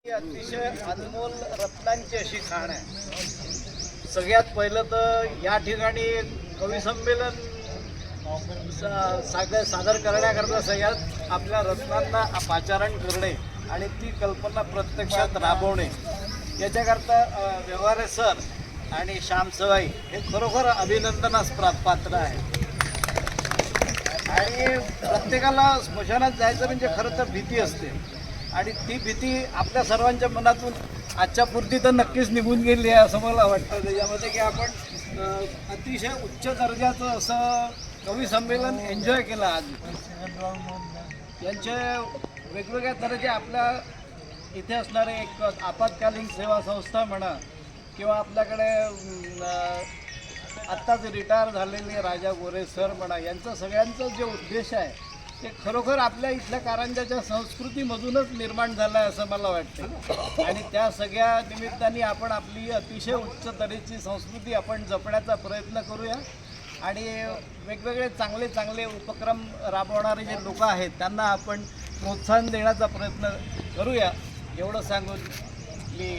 अतिशय अनमोल रत्नांची अशी खाण आहे। सगळ्यात पहिलं तर या ठिकाणी कवी संमेलन सादर करण्याकरता सगळ्यात आपल्या रत्नांना पाचारण करणे आणि ती कल्पना प्रत्यक्षात राबवणे याच्याकरता व्यवहारे सर आणि श्याम सवाई हे खरोखर अभिनंदनास पात्र आहे। आणि प्रत्येकाला स्मशानात जायचं म्हणजे खरं तर भीती असते आणि ती भीती आपल्या सर्वांच्या मनातून आजच्या पुरती तर नक्कीच निघून गेली आहे असं मला वाटतं। त्याच्यामध्ये की आपण अतिशय उच्च दर्जाचं असं कवी संमेलन एन्जॉय केलं आज। यांचे वेगवेगळ्या तऱ्हेचे आपल्या इथे असणारे एक आपत्कालीन सेवा संस्था म्हणा किंवा आपल्याकडे आत्ताच रिटायर झालेले राजा गोरे सर म्हणा, यांचं सगळ्यांचं जे उद्देश आहे ते खरोखर आपल्या इथल्या कारंजाच्या संस्कृतीमधूनच निर्माण झालं आहे असं मला वाटतं। आणि त्या सगळ्या निमित्ताने आपण आपली अतिशय उच्च दर्जाची संस्कृती आपण जपण्याचा प्रयत्न करूया आणि वेगवेगळे चांगले चांगले उपक्रम राबवणारे जे लोक आहेत त्यांना आपण प्रोत्साहन देण्याचा प्रयत्न करूया एवढं सांगून मी